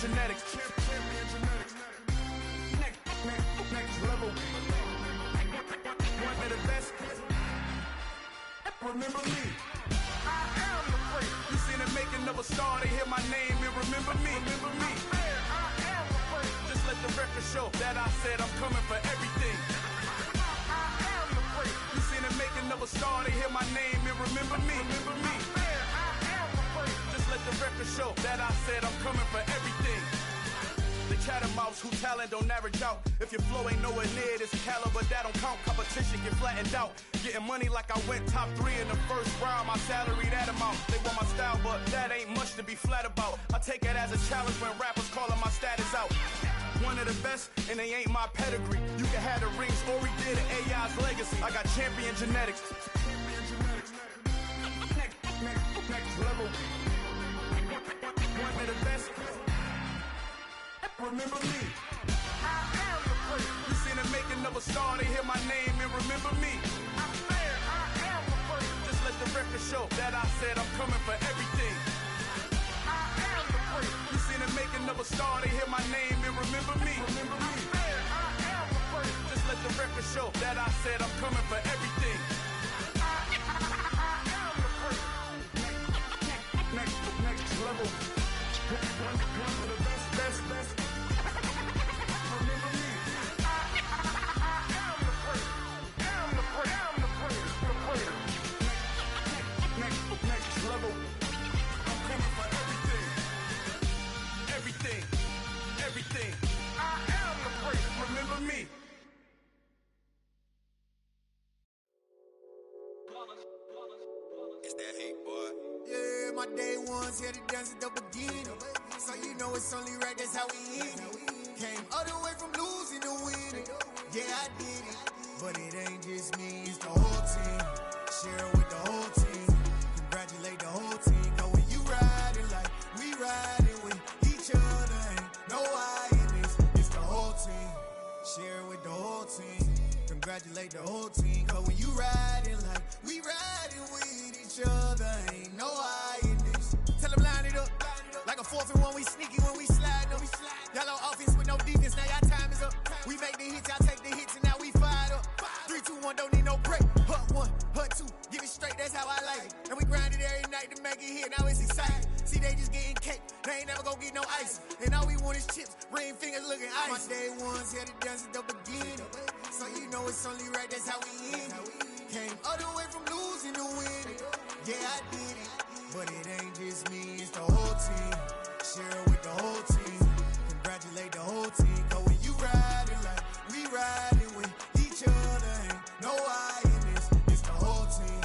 genetics. Next level. One of the best. Remember me. I am the great. You seen the making of a star, they hear my name and remember me. Remember me. I am the great. Just let the record show that I said I'm coming for everything. I am the great. You seen the making of a star, they hear my name and remember me. Remember me. I am the great. Just let the record show that I said I'm coming for everything. The catamounts who talent don't average out. If your flow ain't nowhere near this caliber, that don't count. Competition get flattened out. Getting money like I went top 3 in the first round. My salary that amount. They want my style, but that ain't much to be flat about. I take it as a challenge when rappers calling my status out. One of the best, and they ain't my pedigree. You can have the rings, or we did it, AI's legacy. I got champion genetics. Next level. One of the best. Remember me. I am the great. You seen the making of a star, they hear my name and remember me. I am the great. Just let the record show that I said I'm coming for everything. I am the great. You seen the making of a star, they hear my name and remember me. Remember me. I am the great. Just let the record show that I said I'm coming for everything. I am the great. Next level. One of the best. Remember me. I am the great. Am the great. Next level. I'm coming for everything. I am the great. Remember me. It's that hate, boy. Yeah, my day ones here to dance at the beginning. So you know it's only right, that's how we end it. Came all the way from losing to winning. Yeah, I did it. But it ain't just me, it's the whole team. Share it with the whole team. Congratulate the whole team. Cause when you riding like we riding with each other, ain't no I in this. It's the whole team. Share it with the whole team. Congratulate the whole team. Cause when you riding like we riding with each other, ain't no I in this. Tell them line it up. Like a 4th and 1, we sneaky when we slide up. Y'all on offense with no defense, now y'all time is up. We make the hits, y'all take the hits, and now we fired up. 3, 2, 1, don't need no break. Hut 1, hut 2, give it straight, that's how I like it. And we grind it every night to make it hit, now it's exciting. See, they just getting cake, they ain't never gonna get no ice. And all we want is chips, ring fingers looking ice. My day ones here to dance at the beginning. So you know it's only right, that's how we end it. Came all the way from losing to winning. Yeah, I did it. But it ain't just me, it's the whole team. Share it with the whole team. Congratulate the whole team. Cause when you riding like we riding with each other, ain't no I in this. It's the whole team.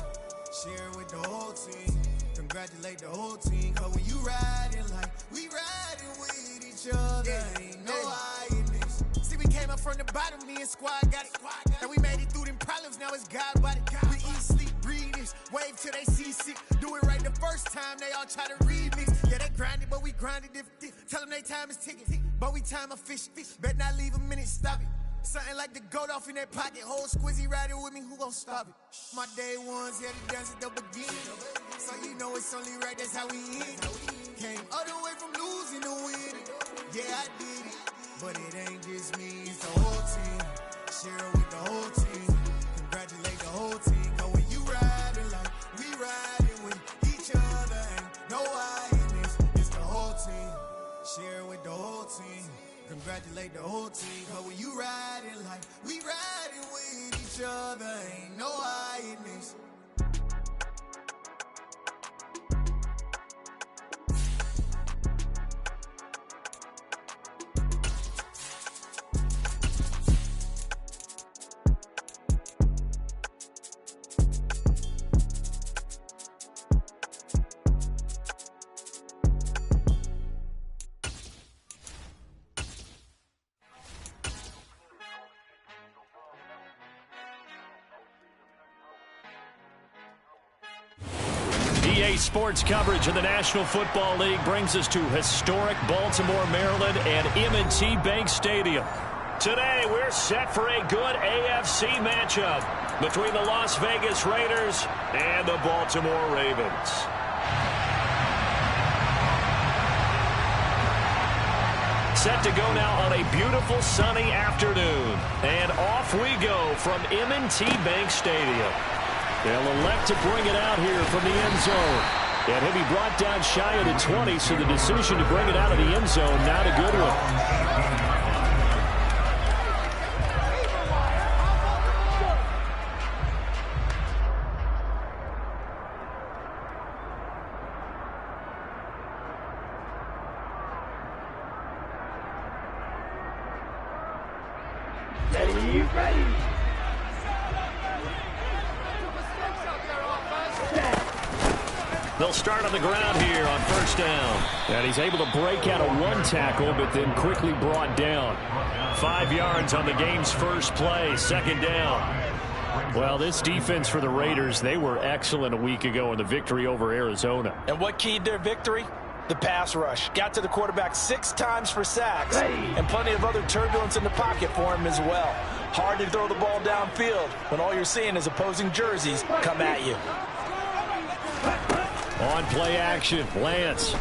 Share it with the whole team. Congratulate the whole team. Cause when you riding like we riding with each other, ain't no I in this. See, we came up from the bottom, me and squad got it. And we made it through them problems, now it's God body. We eat, sleep, breathe this, wave till they see sick. Do it right the first time, they all try to remix. Yeah, they grinded, but we grinded different. Tell them they time is ticking, but we time efficient. Bet not leave a minute, stop it. Something like the goat off in that pocket. Whole squizzy riding with me, who gon' stop it? My day ones here to dance at the beginning. So you know it's only right, that's how we end it. Came all the way from losing to winning. Yeah, I did it. But it ain't just me, it's the whole team. Share it with the whole team. Congratulate the whole team. Cause when you riding like we riding with each other, ain't no I in this. It's the whole team. Share it with the whole team. Congratulate the whole team. Cause when you riding like we riding with each other, ain't no I in this. EA Sports coverage of the National Football League brings us to historic Baltimore, Maryland and M&T Bank Stadium. Today, we're set for a good AFC matchup between the Las Vegas Raiders and the Baltimore Ravens. set to go now on a beautiful sunny afternoon. And off we go from M&T Bank Stadium. They'll elect to bring it out here from the end zone. And he'll be brought down shy of the 20, so the decision to bring it out of the end zone, not a good one. They'll start on the ground here on first down. And he's able to break out of one tackle, but then quickly brought down. 5 yards on the game's first play, second down. Well, this defense for the Raiders, they were excellent a week ago in the victory over Arizona. And what keyed their victory? The pass rush. Got to the quarterback 6 times for sacks, and plenty of other turbulence in the pocket for him as well. Hard to throw the ball downfield when all you're seeing is opposing jerseys come at you. On play action, Lance. He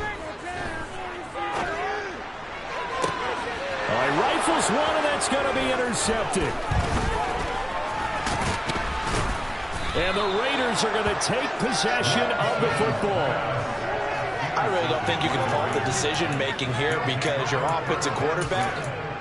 rifles one, and that's going to be intercepted. And the Raiders are going to take possession of the football. I really don't think you can fault the decision-making here because your offensive quarterback,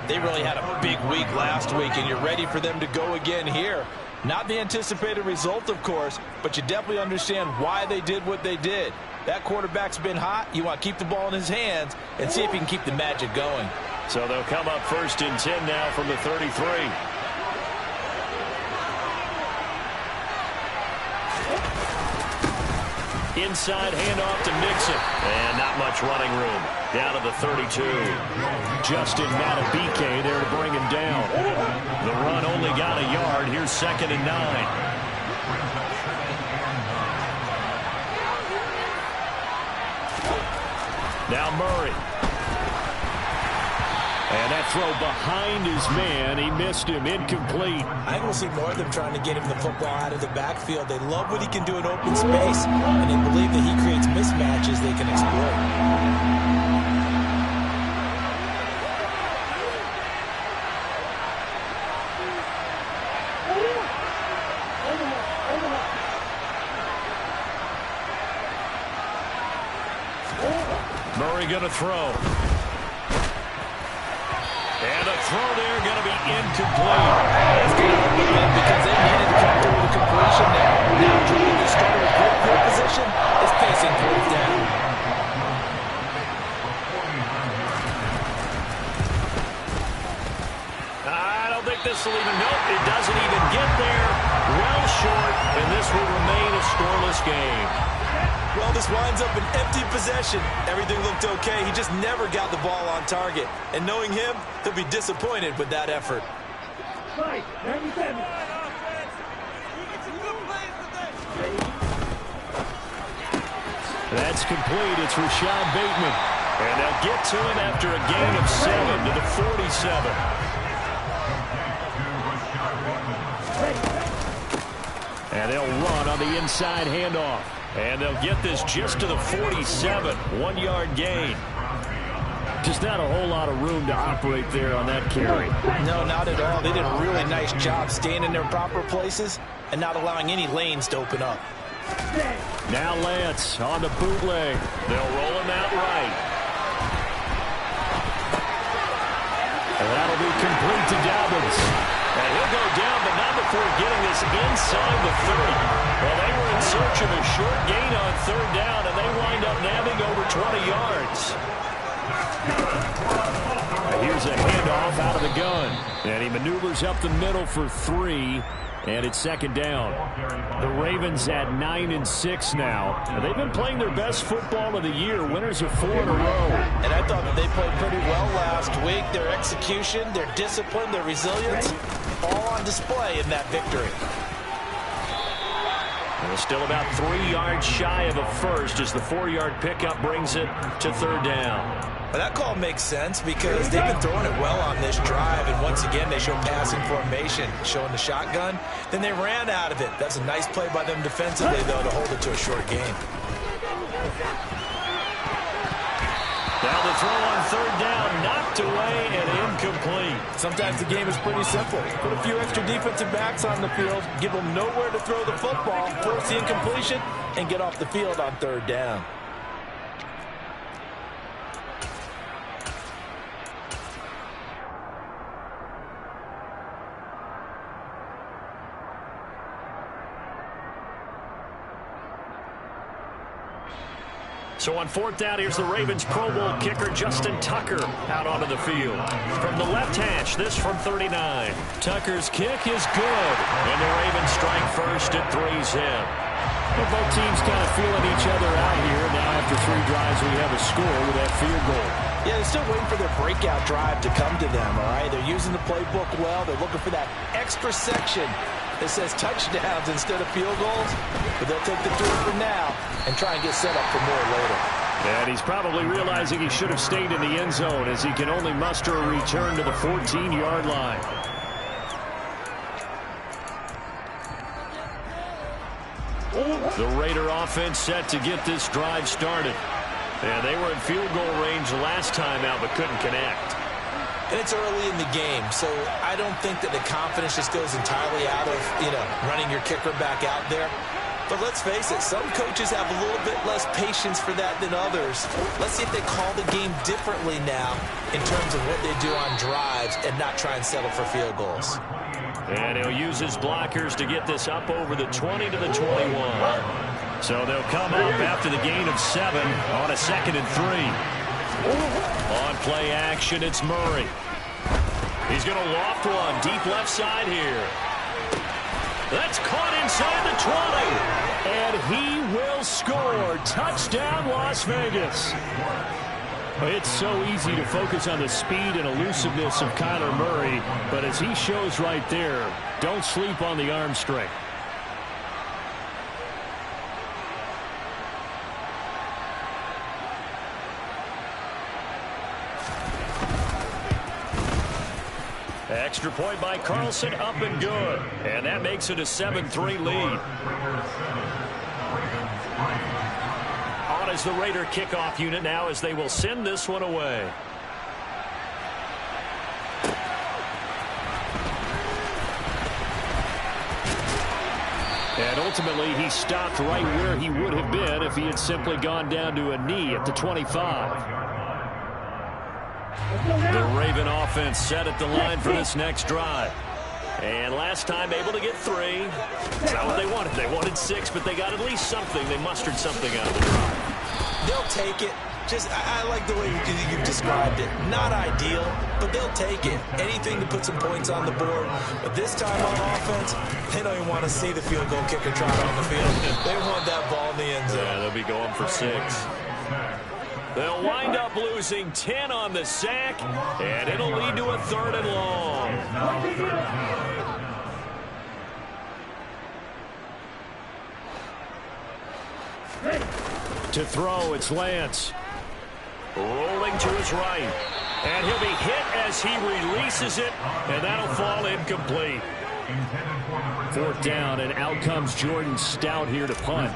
they really had a big week last week, and you're ready for them to go again here. Not the anticipated result, of course, but you definitely understand why they did what they did. That quarterback's been hot. You want to keep the ball in his hands and see if he can keep the magic going. So they'll come up first and 10 now from the 33. Inside handoff to Mixon. And not much running room. Down to the 32. Justin Matabike there to bring him down. The run only got a yard. Here's 2nd and 9. Now Murray. And that throw behind his man. He missed him. Incomplete. I think we'll see more of them trying to get him the football out of the backfield. They love what he can do in open space, and they believe that he creates mismatches they can exploit. Murray going to throw. And a throw there going to be incomplete. That's going to help them because they needed to come through with a completion now. Now Jordan, who started with good field position, is facing 4th down. I don't think this will even, nope, it doesn't even get there. Well short, and this will remain a scoreless game. Well, this winds up an empty possession. Everything looked okay. He just never got the ball on target. And knowing him, he'll be disappointed with that effort. That's complete. It's Rashad Bateman. And they'll get to him after a gain of 7 to the 47. And they'll run on the inside handoff. And they'll get this just to the 47. 1-yard gain. Just not a whole lot of room to operate there on that carry. No, not at all. They did a really nice job staying in their proper places and not allowing any lanes to open up. Now Lance on the bootleg. They'll roll him out right. And that'll be complete to Dobbins. And he'll go down, but not before getting this inside the 30. Well, they were in search of a short gain on 3rd down, and they wind up nabbing over 20 yards. And here's a handoff out of the gun. And he maneuvers up the middle for 3. And it's 2nd down. The Ravens at 9-6 now. And they've been playing their best football of the year. Winners of 4 in a row. And I thought that they played pretty well last week. Their execution, their discipline, their resilience, all on display in that victory. And still about 3 yards shy of a first as the 4-yard pickup brings it to 3rd down. Well, that call makes sense because they've been throwing it well on this drive, and once again they show passing formation, showing the shotgun. Then they ran out of it. That's a nice play by them defensively, though, to hold it to a short game. Now the throw on third down, knocked away and incomplete. Sometimes the game is pretty simple. Put a few extra defensive backs on the field, give them nowhere to throw the football, force the incompletion, and get off the field on third down. So on fourth down, here's the Ravens Pro Bowl kicker Justin Tucker out onto the field. From the left hash, this from 39. Tucker's kick is good. And the Ravens strike first at 3-zip. Well, both teams kind of feeling each other out here. Now after 3 drives, we have a score with that field goal. Yeah, they're still waiting for their breakout drive to come to them, all right? They're using the playbook well. They're looking for that extra section that says touchdowns instead of field goals. But they'll take the 3 for now and try and get set up for more later. And he's probably realizing he should have stayed in the end zone as he can only muster a return to the 14-yard line. The Raider offense set to get this drive started. And they were in field goal range last time out but couldn't connect. And it's early in the game, so I don't think that the confidence just goes entirely out of, running your kicker back out there. But let's face it, some coaches have a little bit less patience for that than others. Let's see if they call the game differently now in terms of what they do on drives and not try and settle for field goals. And he'll use his blockers to get this up over the 20 to the 21. So they'll come up after the gain of 7 on a 2nd and 3. On play action, it's Murray. He's going to loft one deep left side here. That's caught inside the 20. And he will score. Touchdown, Las Vegas. It's so easy to focus on the speed and elusiveness of Kyler Murray, but as he shows right there, don't sleep on the arm strength. Extra point by Carlson, up and good. And that makes it a 7-3 lead. On is the Raider kickoff unit now as they will send this one away. And ultimately, he stopped right where he would have been if he had simply gone down to a knee at the 25. The Raven offense set at the line for this next drive. And last time able to get 3. That's not what they wanted. They wanted 6, but they got at least something. They mustered something out of the drive. They'll take it. I like the way you've described it. Not ideal, but they'll take it. Anything to put some points on the board. But this time on offense, they don't even want to see the field goal kicker trot on the field. They want that ball in the end zone. Yeah, they'll be going for 6. They'll wind up losing 10 on the sack, and it'll lead to a 3rd and long. To throw, it's Lance. Rolling to his right. And he'll be hit as he releases it, and that'll fall incomplete. 4th down, and out comes Jordan Stout here to punt.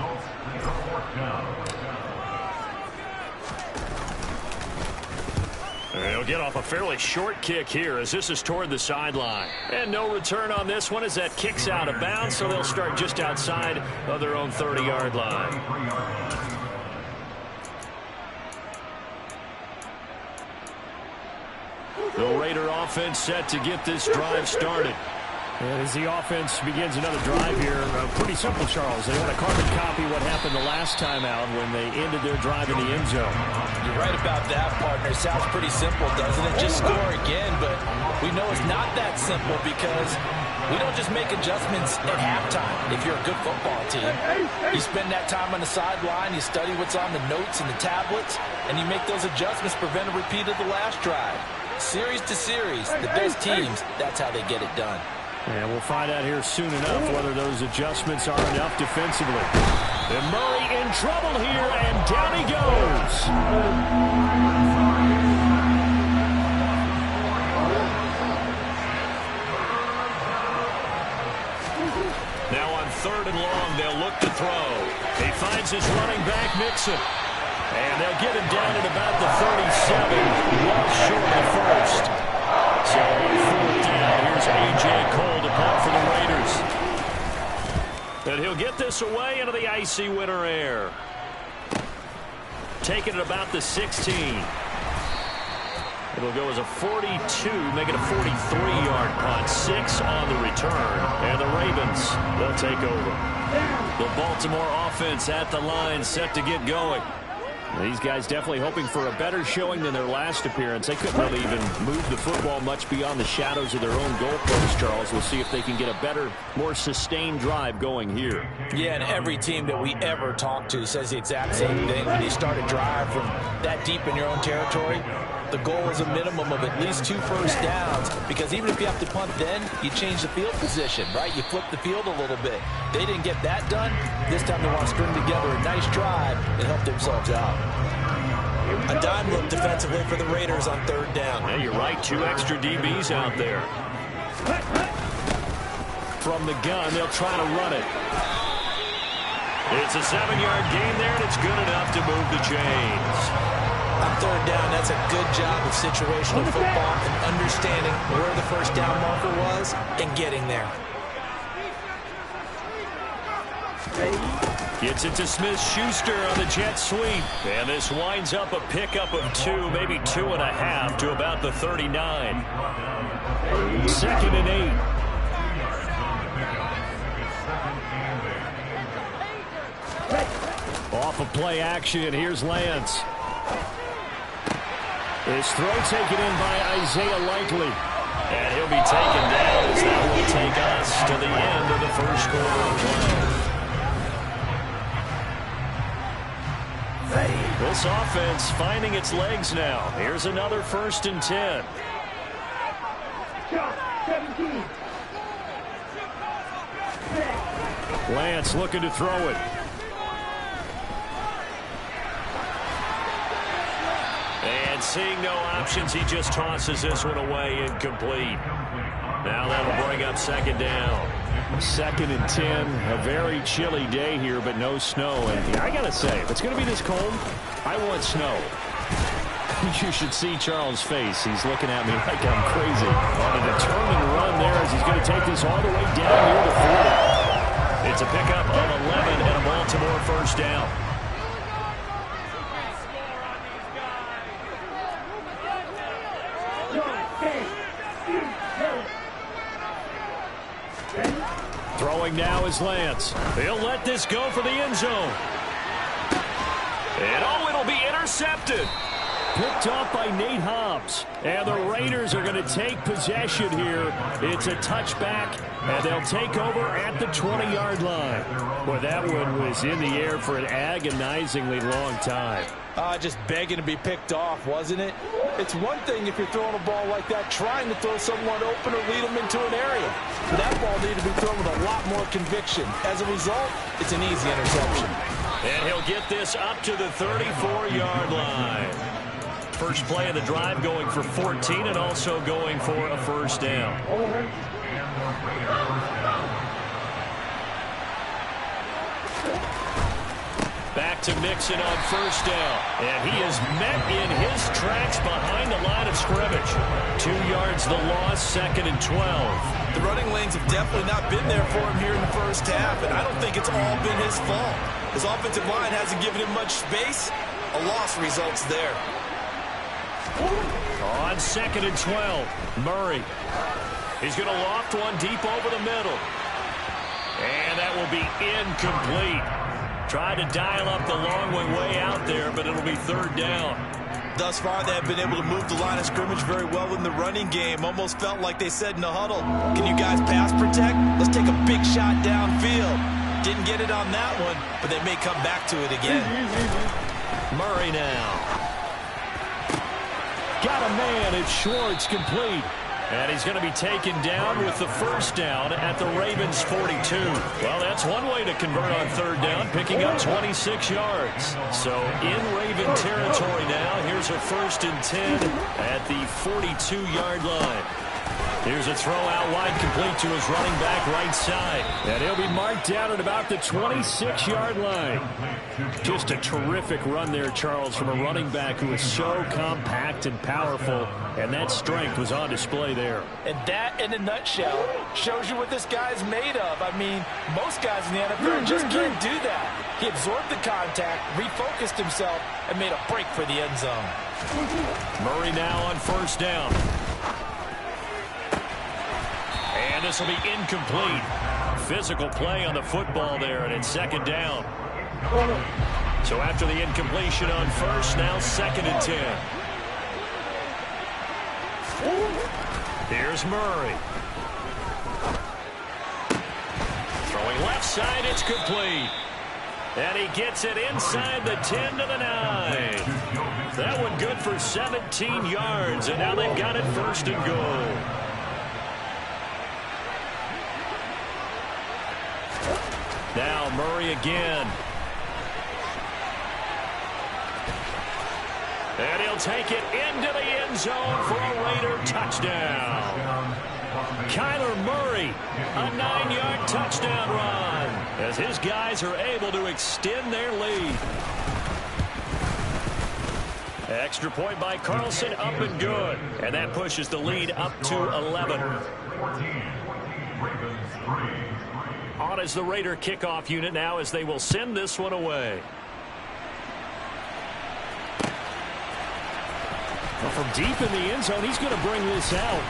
He'll get off a fairly short kick here as this is toward the sideline. And no return on this one as that kick's out of bounds, so they'll start just outside of their own 30-yard line. The Raider offense set to get this drive started. And as the offense begins another drive here, pretty simple, Charles. They want to carbon copy what happened the last time out when they ended their drive in the end zone. You're right about that, partner. It sounds pretty simple, doesn't it? Just score again, but we know it's not that simple because we don't just make adjustments at halftime. If you're a good football team, you spend that time on the sideline, you study what's on the notes and the tablets, and you make those adjustments, prevent a repeat of the last drive. Series to series, the best teams, that's how they get it done. And we'll find out here soon enough whether those adjustments are enough defensively. And Murray in trouble here, and down he goes. Now on 3rd and long, they'll look to throw. He finds his running back, Mixon. And they'll get him down at about the 37, well short of first. So on fourth down, here's A.J. Cole to punt for the Raiders. And he'll get this away into the icy winter air. Taking it about the 16. It'll go as a 42, make it a 43-yard punt. 6 on the return. And the Ravens, they'll take over. The Baltimore offense at the line, set to get going. These guys definitely hoping for a better showing than their last appearance. They couldn't really even move the football much beyond the shadows of their own goalpost, Charles. We'll see if they can get a better, more sustained drive going here. Yeah, and every team that we ever talk to says the exact same thing. When you start a drive from that deep in your own territory, the goal is a minimum of at least 2 first downs, because even if you have to punt then, you change the field position, right? You flip the field a little bit. They didn't get that done. This time they want to string together a nice drive and help themselves out. A dime look defensively for the Raiders on third down. Yeah, you're right. 2 extra DBs out there. From the gun, they'll try to run it. It's a 7-yard gain there, and it's good enough to move the chains. On third down, that's a good job of situational football and understanding where the first down marker was and getting there. Gets it to Smith-Schuster on the jet sweep. And this winds up a pickup of 2, maybe 2.5 to about the 39. 2nd and 8. Off of play action, here's Lance. His throw taken in by Isaiah Likely. And he'll be taken down as that will take us to the end of the first quarter of play. This offense finding its legs now. Here's another 1st and 10. Lance looking to throw it. And seeing no options, he just tosses this one away, incomplete. Now that'll bring up 2nd down. 2nd and 10, a very chilly day here, but no snow. And I gotta say, if it's gonna be this cold, I want snow. You should see Charles' face. He's looking at me like I'm crazy. On a determined run there as he's gonna take this all the way down near the 40. It's a pickup of 11 and a Baltimore first down. Throwing now is Lance. He'll let this go for the end zone. And oh, it'll be intercepted. Picked off by Nate Hobbs. And the Raiders are going to take possession here. It's a touchback, and they'll take over at the 20-yard line. Boy, that one was in the air for an agonizingly long time. Just begging to be picked off, wasn't it? It's one thing if you're throwing a ball like that, trying to throw someone open or lead them into an area. But that ball needed to be thrown with a lot more conviction. As a result, it's an easy interception. And he'll get this up to the 34-yard line. First play of the drive going for 14 and also going for a first down. Back to Mixon on first down. And he is met in his tracks behind the line of scrimmage. 2 yards the loss, 2nd and 12. The running lanes have definitely not been there for him here in the first half, and I don't think it's all been his fault. His offensive line hasn't given him much space. A loss results there. On 2nd and 12, Murray. He's going to loft one deep over the middle. And that will be incomplete. Tried to dial up the long way out there, but it'll be 3rd down. Thus far, they have been able to move the line of scrimmage very well in the running game. Almost felt like they said in the huddle, can you guys pass protect? Let's take a big shot downfield. Didn't get it on that one, but they may come back to it again. Murray now. Got a man. It's Schwartz, complete. And he's going to be taken down with the first down at the Ravens' 42. Well, that's one way to convert on 3rd down, picking up 26 yards. So in Raven territory now. Here's a 1st and 10 at the 42-yard line. Here's a throw out wide, complete to his running back right side. And he'll be marked down at about the 26-yard line. Just a terrific run there, Charles, from a running back who is so compact and powerful, and that strength was on display there. And that, in a nutshell, shows you what this guy's made of. I mean, most guys in the NFL just can't do that. He absorbed the contact, refocused himself, and made a break for the end zone. Murray now on first down. And this will be incomplete. Physical play on the football there, and it's second down. So after the incompletion on first, now 2nd and 10. Here's Murray. Throwing left side, it's complete. And he gets it inside the 10 to the 9. That one good for 17 yards, and now they've got it 1st and goal. Now Murray again. And he'll take it into the end zone for a Raider touchdown. Kyler Murray, a 9-yard touchdown run, as his guys are able to extend their lead. Extra point by Carlson, up and good. And that pushes the lead up to 11. On is the Raider kickoff unit now as they will send this one away. Well, from deep in the end zone, he's going to bring this out.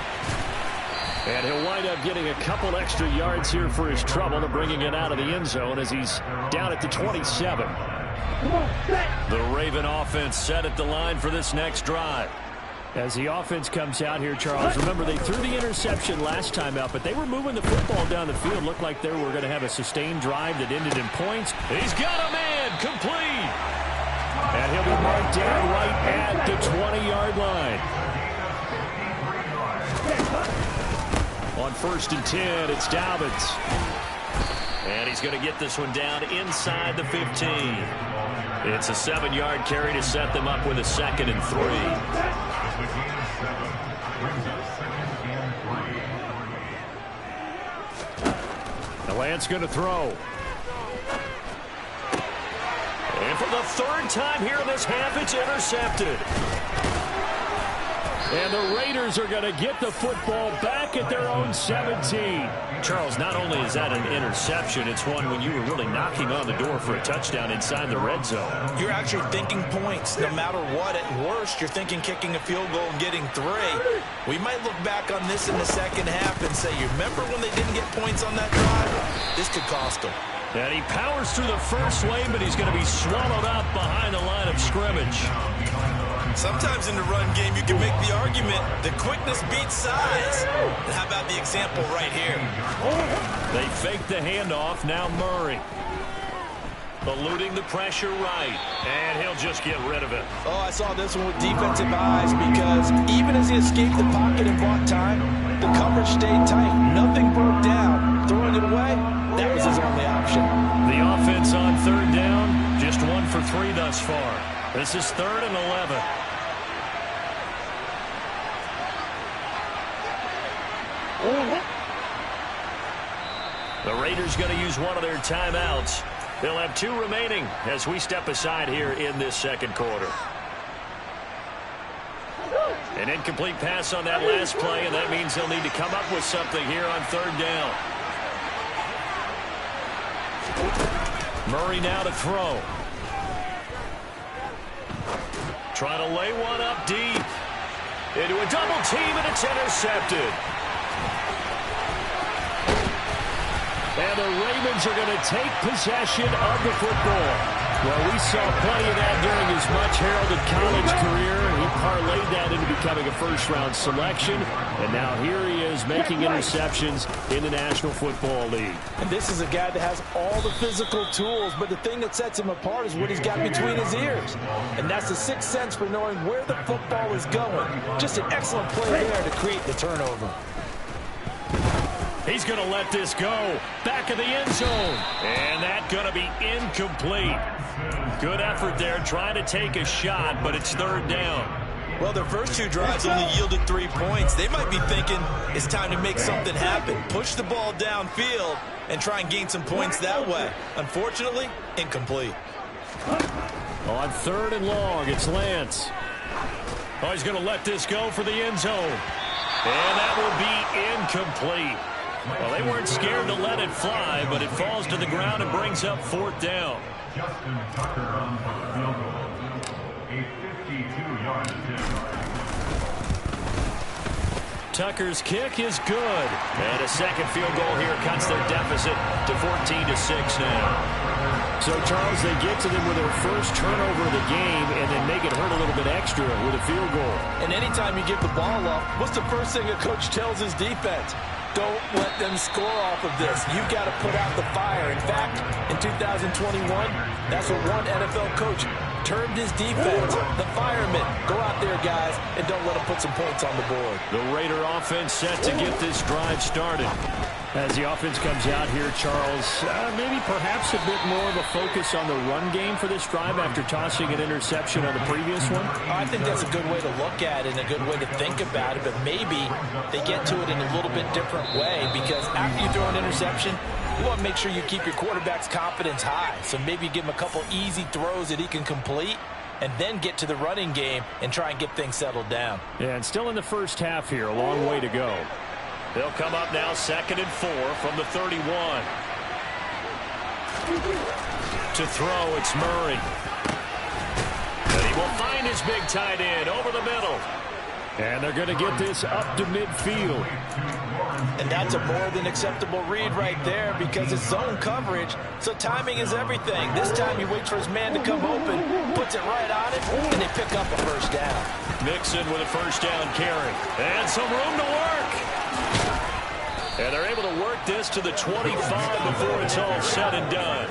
And he'll wind up getting a couple extra yards here for his trouble to bringing it out of the end zone as he's down at the 27. The Raven offense set at the line for this next drive. As the offense comes out here, Charles, remember they threw the interception last time out, but they were moving the football down the field. Looked like they were going to have a sustained drive that ended in points. He's got a man, complete. And he'll be marked down right at the 20-yard line. On 1st and 10, it's Dobbins. And he's going to get this one down inside the 15. It's a 7-yard carry to set them up with a 2nd and 3. Lance going to throw. And for the 3rd time here in this half, it's intercepted. And the Raiders are going to get the football back at their own 17. Charles, not only is that an interception, it's one when you were really knocking on the door for a touchdown inside the red zone. You're actually thinking points no matter what. At worst, you're thinking kicking a field goal and getting 3. We might look back on this in the second half and say, you remember when they didn't get points on that drive? This could cost them. And he powers through the first lane, but he's going to be swallowed up behind the line of scrimmage. Sometimes in the run game, you can make the argument that quickness beats size. And how about the example right here? They fake the handoff. Now Murray. Eluding the pressure right. And he'll just get rid of it. Oh, I saw this one with defensive eyes because even as he escaped the pocket and bought time, the coverage stayed tight. Nothing broke down. Throwing it away, that was his only option. The offense on 3rd down, just 1 for 3 thus far. This is 3rd and 11. The Raiders going to use one of their timeouts. They'll have 2 remaining as we step aside here in this 2nd quarter. An incomplete pass on that last play, and that means they'll need to come up with something here on 3rd down. Murray now to throw. Trying to lay one up deep. Into a double team, and it's intercepted. And the Ravens are going to take possession of the football. Well, we saw plenty of that during his much-heralded college career. He parlayed that into becoming a first-round selection. And now here he is making interceptions in the National Football League. And this is a guy that has all the physical tools, but the thing that sets him apart is what he's got between his ears. And that's the sixth sense for knowing where the football is going. Just an excellent play there to create the turnover. He's going to let this go. Back of the end zone. And that's going to be incomplete. Good effort there trying to take a shot, but it's 3rd down. Well, their first 2 drives only yielded 3 points. They might be thinking it's time to make something happen. Push the ball downfield and try and gain some points that way. Unfortunately, incomplete. On 3rd and long, it's Lance. Oh, he's going to let this go for the end zone. And that will be incomplete. Well, they weren't scared to let it fly, but it falls to the ground and brings up 4th down. Justin Tucker on the field goal. A 52-yard attempt. Tucker's kick is good. And a second field goal here cuts their deficit to 14-6 now. So, Charles, they get to them with their first turnover of the game and then make it hurt a little bit extra with a field goal. And anytime you give the ball up, what's the first thing a coach tells his defense? Don't let them score off of this. You've got to put out the fire. In fact, in 2021, that's what one NFL coach termed his defense, the firemen. Go out there, guys, and don't let them put some points on the board. The Raider offense set to get this drive started. As the offense comes out here, Charles, maybe perhaps a bit more of a focus on the run game for this drive after tossing an interception on the previous one? I think that's a good way to look at it and a good way to think about it, but maybe they get to it in a little bit different way because after you throw an interception, you want to make sure you keep your quarterback's confidence high. So maybe give him a couple easy throws that he can complete and then get to the running game and try and get things settled down. Yeah, and still in the first half here, a long way to go. They'll come up now 2nd and 4 from the 31. To throw, it's Murray. And he will find his big tight end over the middle. And they're going to get this up to midfield. And that's a more than acceptable read right there because it's zone coverage, so timing is everything. This time he waits for his man to come open, puts it right on it, and they pick up a first down. Mixon with a first down carry. And some room to work. And they're able to work this to the 25 before it's all said and done.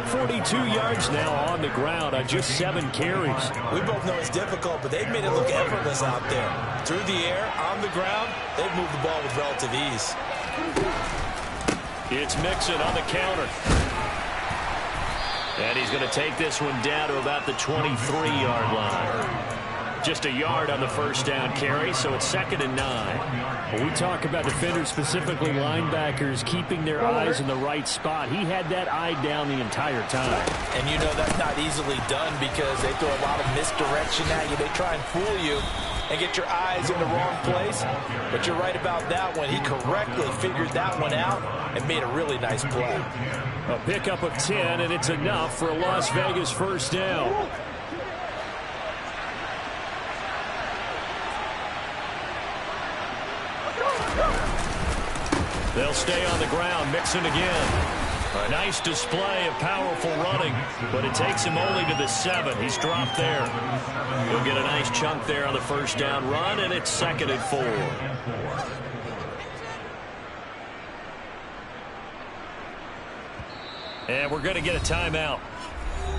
42 yards now on the ground on just 7 carries. We both know it's difficult, but they've made it look effortless out there. Through the air, on the ground, they've moved the ball with relative ease. It's Mixon on the counter. And he's going to take this one down to about the 23-yard line. Just a yard on the first down carry, so it's 2nd and 9. When we talk about defenders, specifically linebackers, keeping their eyes in the right spot, he had that eye down the entire time. And you know that's not easily done because they throw a lot of misdirection at you. They try and fool you and get your eyes in the wrong place. But you're right about that one. He correctly figured that one out and made a really nice play. A pickup of 10, and it's enough for a Las Vegas first down. They'll stay on the ground. Mixon again. A nice display of powerful running, but it takes him only to the 7. He's dropped there. He'll get a nice chunk there on the first down run, and it's 2nd and 4. And we're going to get a timeout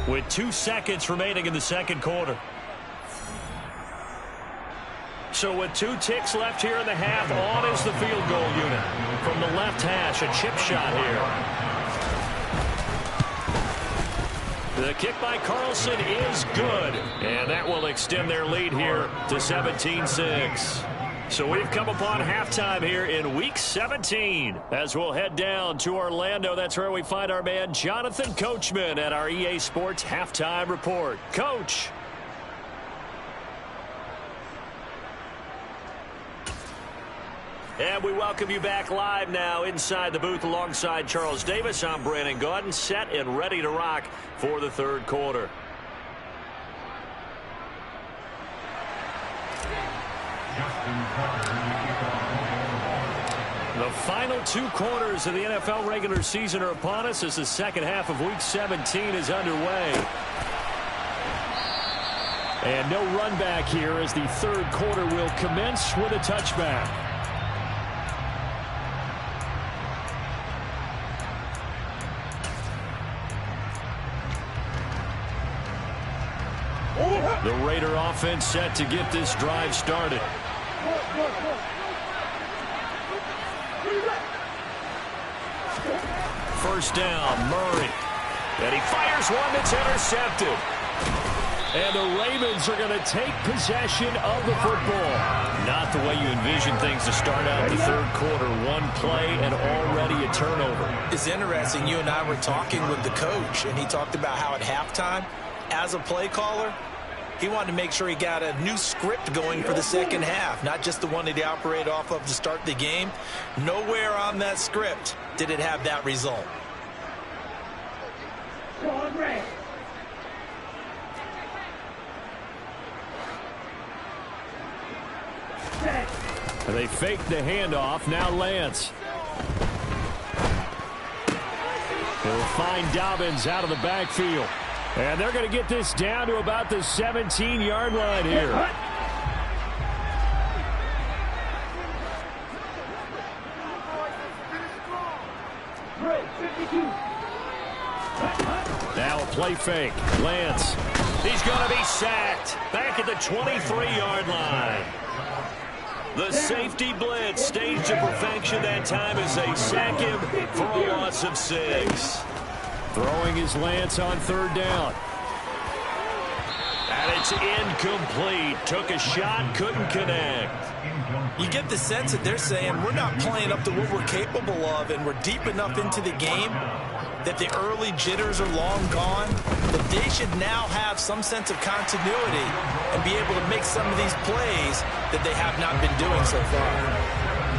with 2 seconds remaining in the second quarter. So with 2 ticks left here in the half, on is the field goal unit. From the left hash, a chip shot here. The kick by Carlson is good. And that will extend their lead here to 17-6. So we've come upon halftime here in Week 17. As we'll head down to Orlando, that's where we find our man Jonathan Coachman at our EA Sports Halftime Report. Coach. And we welcome you back live now inside the booth alongside Charles Davis. I'm Brandon Gaudin, set and ready to rock for the third quarter. The final 2 quarters of the NFL regular season are upon us as the second half of Week 17 is underway. And no run back here as the third quarter will commence with a touchback. The Raider offense set to get this drive started. First down, Murray. And he fires one that's intercepted. And the Ravens are going to take possession of the football. Not the way you envision things to start out the third quarter. One play and already a turnover. It's interesting. You and I were talking with the coach, and he talked about how at halftime, as a play caller, he wanted to make sure he got a new script going for the second half, not just the one that he operated off of to start the game. Nowhere on that script did it have that result. They fake the handoff. Now Lance. He'll find Dobbins out of the backfield. And they're going to get this down to about the 17-yard line here. Now a play fake. Lance. He's going to be sacked. Back at the 23-yard line. The safety blitz staged to perfection that time as they sack him for a loss of 6. Throwing his Lance on third down. And it's incomplete. Took a shot, couldn't connect. You get the sense that they're saying we're not playing up to what we're capable of, and we're deep enough into the game that the early jitters are long gone, that they should now have some sense of continuity and be able to make some of these plays that they have not been doing so far.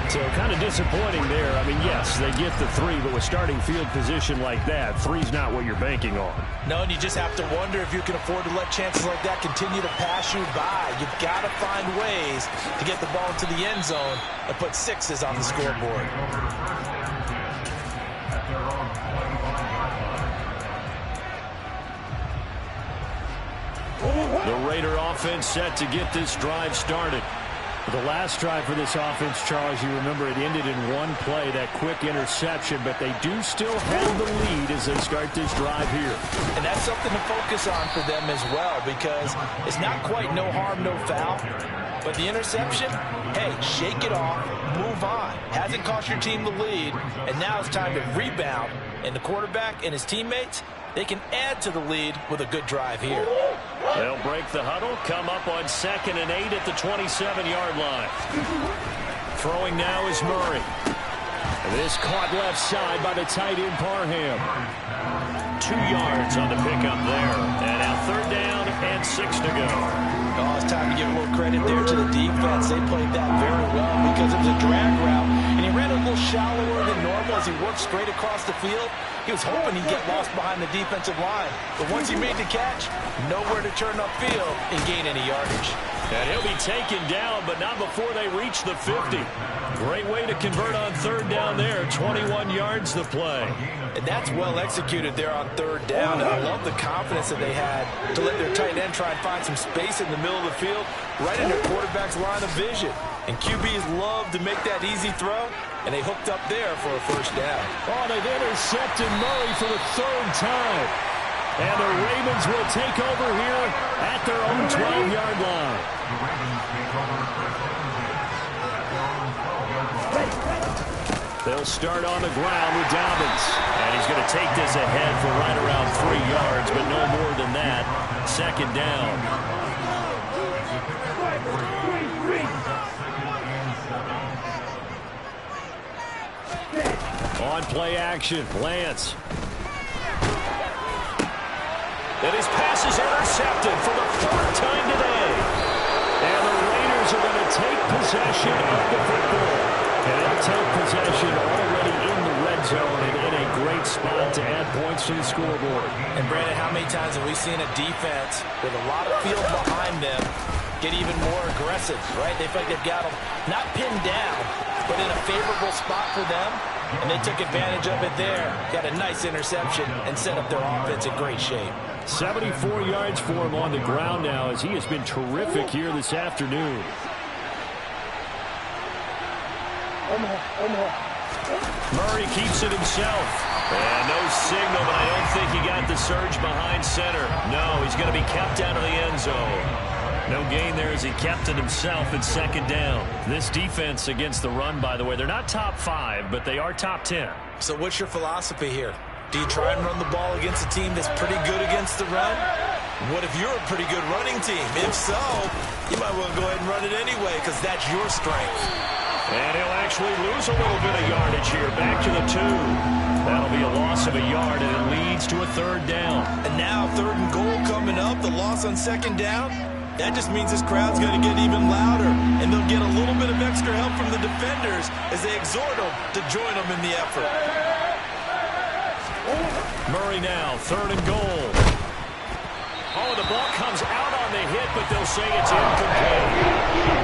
So kind of disappointing there. I mean, yes, they get the 3, but with starting field position like that, 3's not what you're banking on. No, and you just have to wonder if you can afford to let chances like that continue to pass you by. You've got to find ways to get the ball into the end zone and put 6s on the scoreboard. The Raider offense set to get this drive started. The last drive for this offense, Charles, you remember it ended in one play, that quick interception, but they do still have the lead as they start this drive here. And that's something to focus on for them as well, because it's not quite no harm, no foul. But the interception, hey, shake it off, move on. Hasn't cost your team the lead, and now it's time to rebound. And the quarterback and his teammates, they can add to the lead with a good drive here. They'll break the huddle, come up on 2nd and 8 at the 27-yard line. Throwing now is Murray. This caught left side by the tight end Parham. 2 yards on the pickup there. And now 3rd down and 6 to go. Oh, it's time to give a little credit there to the defense. They played that very well because it was a drag route. And he ran a little shallower than normal as he worked straight across the field. He was hoping he'd get lost behind the defensive line. But once he made the catch, nowhere to turn upfield and gain any yardage. And he'll be taken down, but not before they reach the 50. Great way to convert on 3rd down there. 21 yards the play. And that's well executed there on 3rd down. And I love the confidence that they had to let their tight end try and find some space in the middle of the field, right in their quarterback's line of vision. And QBs love to make that easy throw, and they hooked up there for a 1st down. Oh, they've intercepted Murray for the 3rd time. And the Ravens will take over here at their own 12-yard line. They'll start on the ground with Dobbins. And he's going to take this ahead for right around 3 yards, but no more than that. 2nd down. On play action, Lance. And his pass is intercepted for the 4th time today. And the Raiders are going to take possession of the football. And they'll take possession already in the red zone and in a great spot to add points to the scoreboard. And Brandon, how many times have we seen a defense with a lot of field behind them get even more aggressive, right? They feel like they've got them not pinned down, but in a favorable spot for them. And they took advantage of it there. Got a nice interception and set up their offense in great shape. 74 yards for him on the ground now as he has been terrific here this afternoon. Murray keeps it himself. And no signal, but I don't think he got the surge behind center. No, he's going to be kept out of the end zone. No gain there as he kept it himself at 2nd down. This defense against the run, by the way, they're not top 5, but they are top 10. So what's your philosophy here? Do you try and run the ball against a team that's pretty good against the run? What if you're a pretty good running team? If so, you might want to go ahead and run it anyway because that's your strength. And he'll actually lose a little bit of yardage here. Back to the 2. That'll be a loss of a yard, and it leads to a 3rd down. And now 3rd and goal coming up. The loss on 2nd down. That just means this crowd's going to get even louder, and they'll get a little bit of extra help from the defenders as they exhort them to join them in the effort. Murray now, 3rd and goal. Oh, the ball comes out on the hit, but they'll say it's incomplete.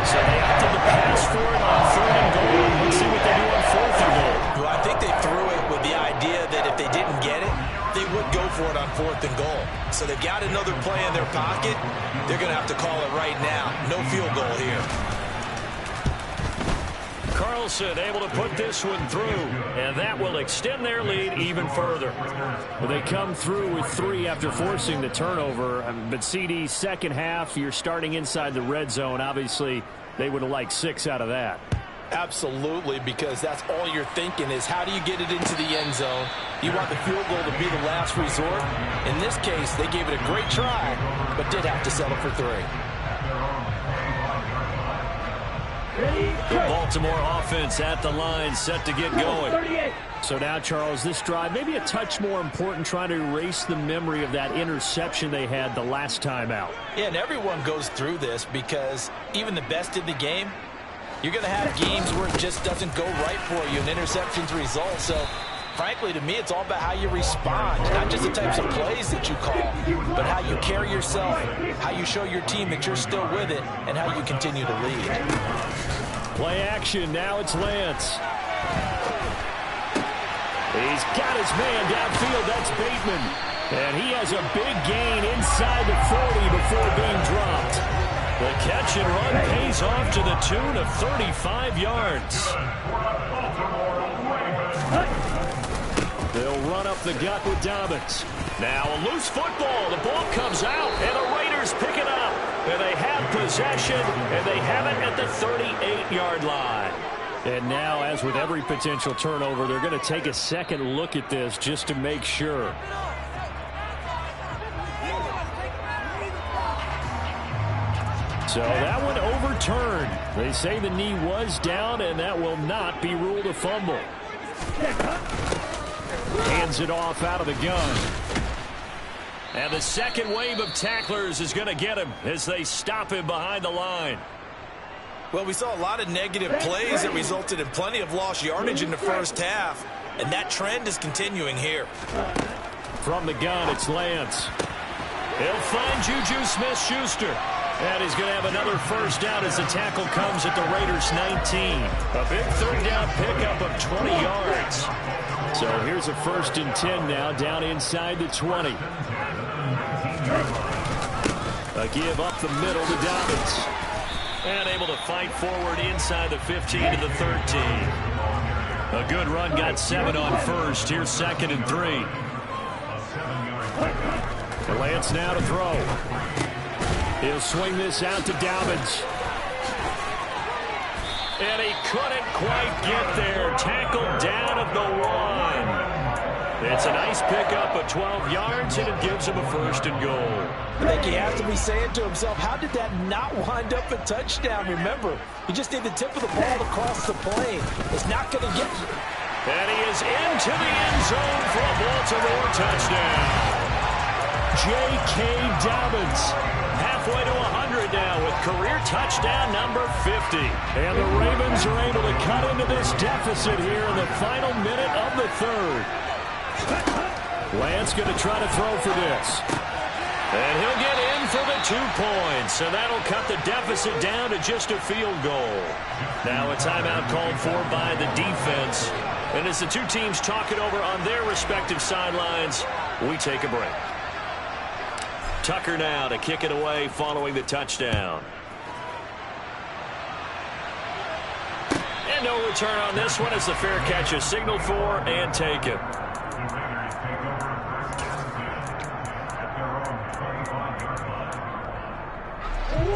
So they opted to pass for it on 3rd and goal. Let's see what they do on 4th and goal. Well, I think they threw it with the idea that if they didn't get it, they would go for it on 4th and goal. So they've got another play in their pocket. They're going to have to call it right now. No field goal here. Carlson able to put this one through, and that will extend their lead even further. Well, they come through with 3 after forcing the turnover. But CD, second half, you're starting inside the red zone. Obviously, they would have liked 6 out of that. Absolutely, because that's all you're thinking is how do you get it into the end zone? You want the field goal to be the last resort. In this case, they gave it a great try, but did have to settle for 3. The Baltimore offense at the line, set to get going. So now, Charles, this drive maybe a touch more important, trying to erase the memory of that interception they had the last time out. Yeah, and everyone goes through this because even the best in the game, you're going to have games where it just doesn't go right for you, and interceptions result. So, frankly, to me, it's all about how you respond, not just the types of plays that you call, but how you carry yourself, how you show your team that you're still with it, and how you continue to lead. Play action. Now it's Lance. He's got his man downfield. That's Bateman. And he has a big gain inside the 40 before being dropped. The catch and run pays off to the tune of 35 yards. They'll run up the gut with Dobbins. Now a loose football. The ball comes out, and the Raiders pick it up. And they have possession, and they have it at the 38-yard line. And now, as with every potential turnover, they're going to take a second look at this just to make sure. So that one overturned. They say the knee was down, and that will not be ruled a fumble. Hands it off out of the gun. And the second wave of tacklers is going to get him as they stop him behind the line. Well, we saw a lot of negative plays that resulted in plenty of lost yardage in the first half, and that trend is continuing here. From the gun, it's Lance. He'll find Juju Smith-Schuster. And he's going to have another first down as the tackle comes at the Raiders' 19. A big third down pickup of 20 yards. So here's a 1st and 10 now, down inside the 20. A give up the middle to Dobbins. And able to fight forward inside the 15 to the 13. A good run, got 7 on first. Here's 2nd and 3. Lance now to throw. He'll swing this out to Dobbins. And he couldn't quite get there. Tackled down at the 1. It's a nice pickup of 12 yards, and it gives him a 1st and goal. I think he has to be saying to himself, how did that not wind up a touchdown? Remember, he just did the tip of the ball across the plane. It's not going to get you. And he is into the end zone for a Baltimore touchdown. J.K. Dobbins, halfway to 100 now with career touchdown number 50. And the Ravens are able to cut into this deficit here in the final minute of the 3rd. Lance going to try to throw for this. And he'll get in for the 2 points. So that'll cut the deficit down to just a field goal. Now a timeout called for by the defense. And as the two teams talk it over on their respective sidelines, we take a break. Tucker now to kick it away following the touchdown. And no return on this one as the fair catch is signaled for and taken.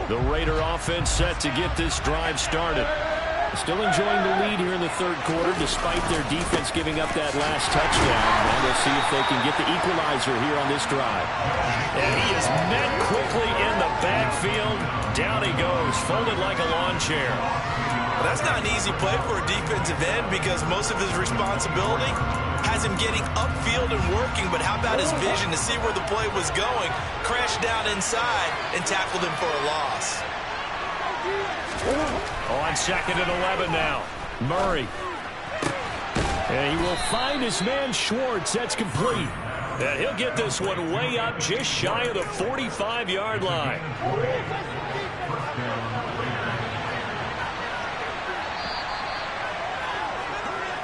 The Raider offense set to get this drive started. Still enjoying the lead here in the third quarter despite their defense giving up that last touchdown. And we'll see if they can get the equalizer here on this drive. And he is met quickly in the backfield. Down he goes, folded like a lawn chair. Well, that's not an easy play for a defensive end because most of his responsibility has him getting upfield and working. But how about his vision to see where the play was going, crashed down inside, and tackled him for a loss. On 2nd and 11 now. Murray. And he will find his man Schwartz. That's complete. And he'll get this one way up just shy of the 45-yard line.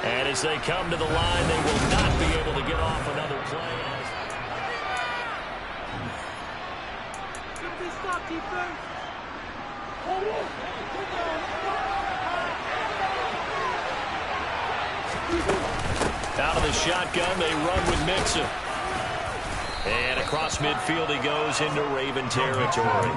And as they come to the line, they will not be able to get off another play. Stop, defense. Out of the shotgun, they run with Mixon. And across midfield he goes into Raven territory.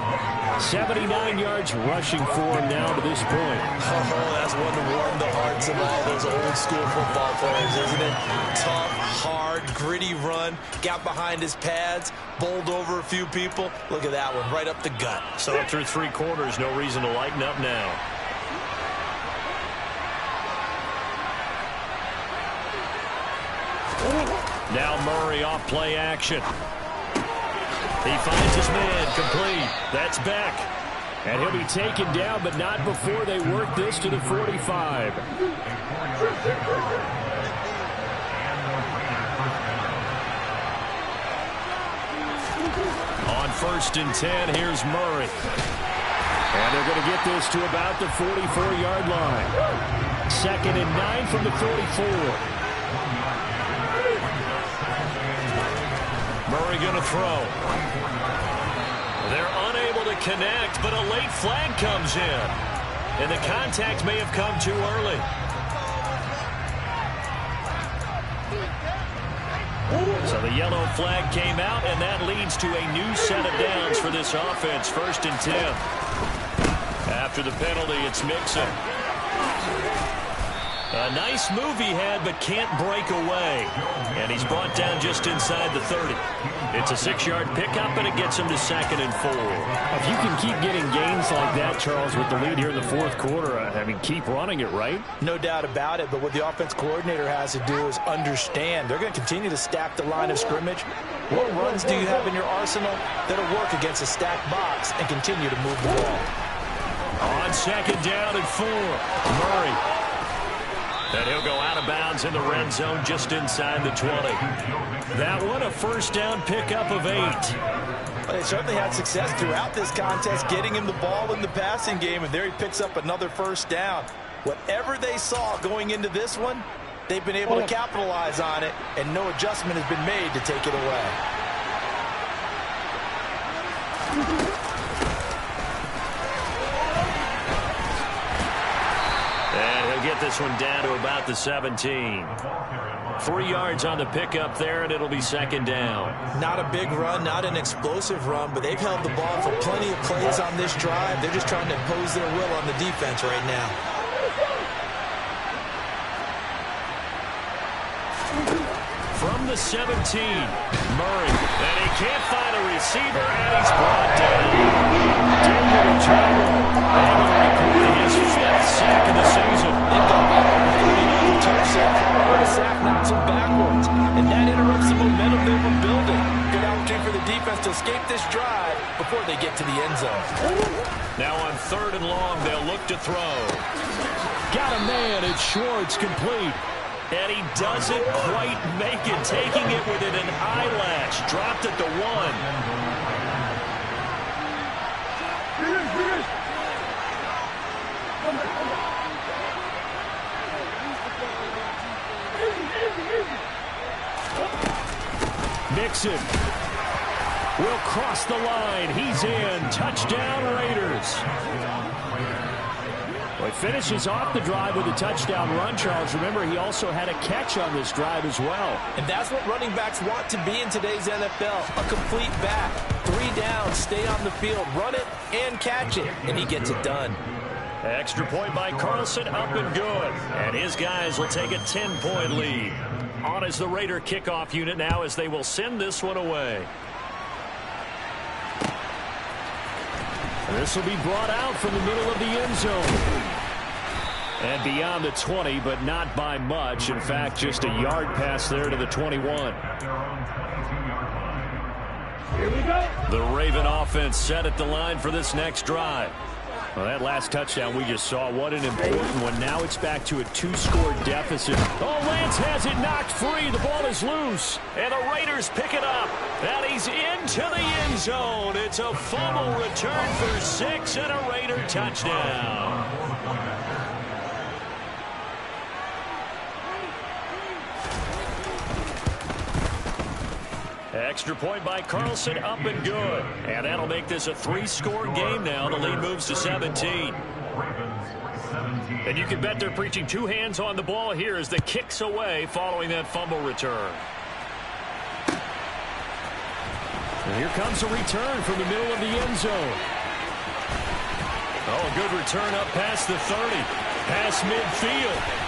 79 yards rushing for him now to this point. Oh, that's one to warm the hearts of all those old school football players, isn't it? Tough, hard, gritty run. Got behind his pads, bowled over a few people. Look at that one, right up the gut. So through 3 quarters, no reason to lighten up now. Now Murray off play action. He finds his man complete. That's Beck. And he'll be taken down, but not before they work this to the 45. On 1st and 10, here's Murray. And they're going to get this to about the 44-yard line. 2nd and 9 from the 44. Murray going to throw. They're unable to connect, but a late flag comes in. And the contact may have come too early. So the yellow flag came out, and that leads to a new set of downs for this offense. 1st and 10. After the penalty, it's Mixon. A nice move he had, but can't break away. And he's brought down just inside the 30. It's a 6-yard pickup, and it gets him to 2nd and 4. If you can keep getting gains like that, Charles, with the lead here in the 4th quarter, I mean, keep running it, right? No doubt about it, but what the offense coordinator has to do is understand. They're going to continue to stack the line of scrimmage. What runs do you have in your arsenal that'll work against a stacked box and continue to move the ball? On 2nd down and 4, Murray. And he'll go out of bounds in the red zone just inside the 20. That one a 1st down pickup of 8. Well, they certainly had success throughout this contest getting him the ball in the passing game, and there he picks up another 1st down. Whatever they saw going into this one, they've been able to capitalize on it, and no adjustment has been made to take it away. Get this one down to about the 17. 3 yards on the pickup there, and it'll be 2nd down. Not a big run, not an explosive run, but they've held the ball for plenty of plays on this drive. They're just trying to impose their will on the defense right now. From the 17, Murray. And he can't find a receiver, and he's brought down. Daniel Jones able to record his 5th sack of the season. They've got about 39 touchdown, but a sack knocks him backwards. And that interrupts the momentum they were building. Good opportunity for the defense to escape this drive before they get to the end zone. Now on 3rd and long, they'll look to throw. Got a man, it's Schwartz, complete. And he doesn't quite make it, taking it within an eyelash. Dropped at the 1. Mixon will cross the line. He's in. Touchdown, Raiders. Well, he finishes off the drive with a touchdown run, Charles. Remember, he also had a catch on this drive as well. And that's what running backs want to be in today's NFL. A complete back. 3 downs, stay on the field, run it, and catch it. And he gets it done. Extra point by Carlson, up and good. And his guys will take a 10-point lead. On is the Raider kickoff unit now as they will send this one away. This will be brought out from the middle of the end zone. And beyond the 20, but not by much. In fact, just a yard pass there to the 21. Here we go. The Raven offense set at the line for this next drive. Well, that last touchdown we just saw, what an important one. Now it's back to a 2-score deficit. Oh, Lance has it knocked free. The ball is loose. And the Raiders pick it up. And he's into the end zone. It's a fumble return for 6 and a Raider touchdown. Extra point by Carlson, up and good. And that'll make this a 3-score game now. The lead moves to 17. And you can bet they're preaching 2 hands on the ball here as the kick's away following that fumble return. And here comes a return from the middle of the end zone. Oh, a good return up past the 30. Past midfield.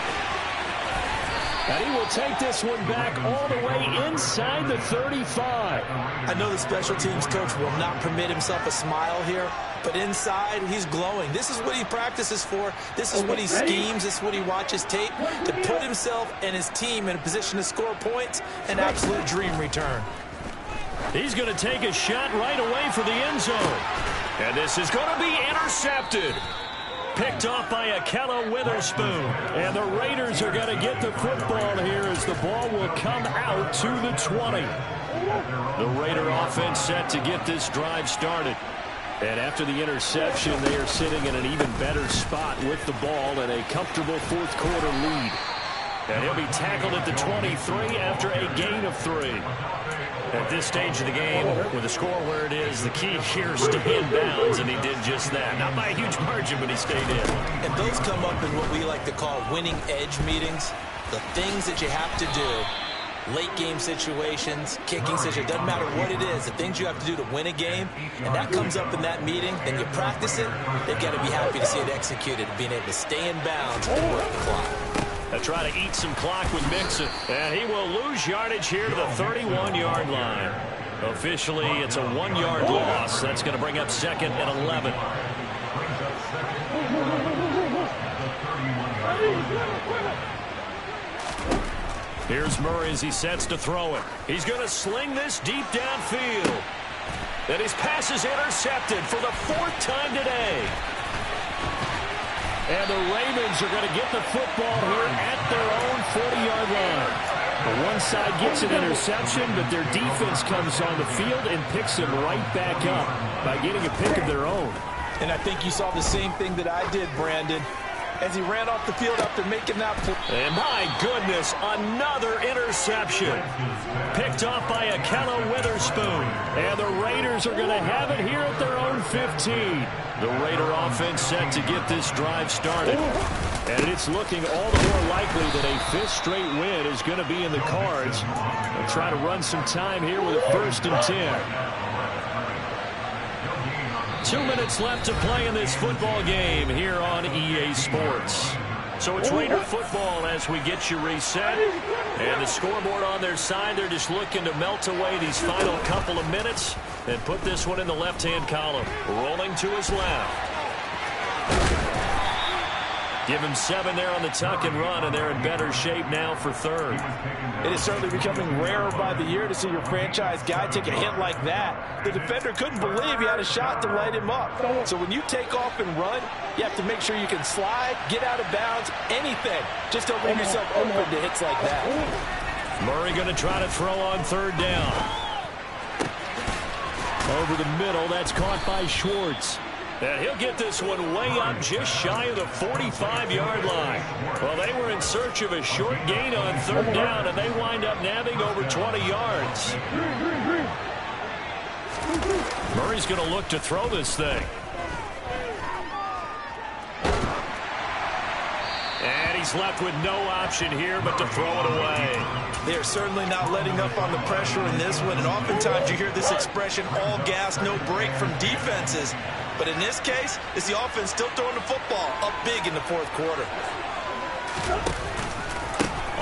And he will take this one back all the way inside the 35. I know the special teams coach will not permit himself a smile here, but inside he's glowing. This is what he practices for. This is what he schemes. This is what he watches tape to put himself and his team in a position to score points. An absolute dream return. He's going to take a shot right away for the end zone. And this is going to be intercepted. Picked off by Akella Witherspoon. And the Raiders are going to get the football here as the ball will come out to the 20. The Raider offense set to get this drive started. And after the interception, they are sitting in an even better spot with the ball and a comfortable fourth-quarter lead. And he'll be tackled at the 23 after a gain of 3. At this stage of the game, with the score where it is, the key here is stay in bounds, and he did just that. Not by a huge margin, but he stayed in. And those come up in what we like to call winning edge meetings. The things that you have to do, late game situations, kicking situations, doesn't matter what it is, the things you have to do to win a game, and that comes up in that meeting, then you practice it, they've got to be happy to see it executed, being able to stay in bounds and work the clock. They try to eat some clock with Mixon. And he will lose yardage here to the 31-yard line. Officially, it's a 1-yard loss. That's going to bring up 2nd and 11. Here's Murray as he sets to throw it. He's going to sling this deep downfield. And his pass is intercepted for the 4th time today. And the Ravens are going to get the football here at their own 40-yard line. The one side gets an interception, but their defense comes on the field and picks him right back up by getting a pick of their own. And I think you saw the same thing that I did, Brandon, as he ran off the field after making that play. And my goodness, another interception. Picked off by Akella Witherspoon. And the Raiders are going to have it here at their own 15. The Raider offense set to get this drive started. And it's looking all the more likely that a 5th straight win is going to be in the cards. They'll try to run some time here with a 1st and 10. 2 minutes left to play in this football game here on EA Sports. So it's Raider football as we get you reset. And the scoreboard on their side, they're just looking to melt away these final couple of minutes and put this one in the left-hand column. Rolling to his left. Give him 7 there on the tuck and run, and they're in better shape now for 3rd. It is certainly becoming rarer by the year to see your franchise guy take a hit like that. The defender couldn't believe he had a shot to light him up. So when you take off and run, you have to make sure you can slide, get out of bounds, anything. Just don't leave yourself open to hits like that. Murray going to try to throw on 3rd down. Over the middle, that's caught by Schwartz. And he'll get this one way up just shy of the 45-yard line. Well, they were in search of a short gain on 3rd down, and they wind up nabbing over 20 yards. Murray's going to look to throw this thing. And he's left with no option here but to throw it away. They are certainly not letting up on the pressure in this one, and oftentimes you hear this expression, all gas, no break from defenses. But in this case, it's the offense still throwing the football up big in the fourth quarter.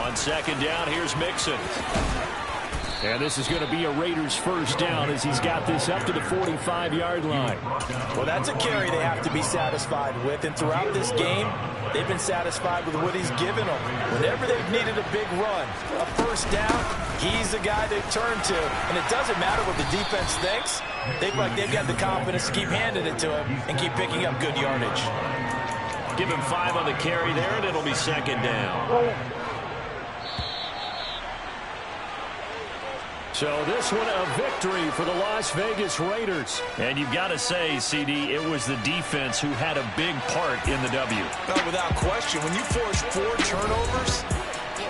On second down, here's Mixon. And this is going to be a Raiders first down as he's got this up to the 45-yard line. Well, that's a carry they have to be satisfied with. And throughout this game, they've been satisfied with what he's given them. Whenever they've needed a big run, a first down, he's the guy they've turned to. And it doesn't matter what the defense thinks. They feel like they've got the confidence to keep handing it to him and keep picking up good yardage. Give him 5 on the carry there, and it'll be second down. So this one a victory for the Las Vegas Raiders. And you've got to say, CD, it was the defense who had a big part in the W. Well, without question, when you force 4 turnovers,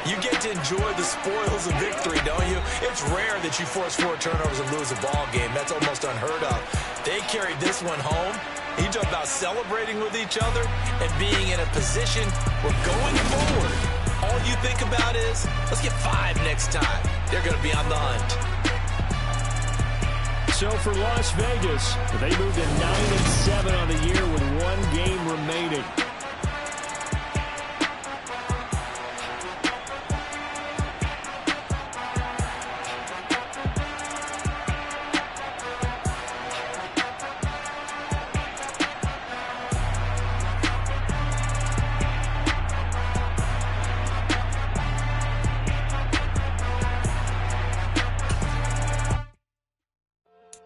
you get to enjoy the spoils of victory, don't you? It's rare that you force 4 turnovers and lose a ball game. That's almost unheard of. They carried this one home. You talk about celebrating with each other and being in a position where going forward, all you think about is, let's get 5 next time. They're going to be on the hunt. So for Las Vegas, they moved to 9-7 on the year with 1 game remaining.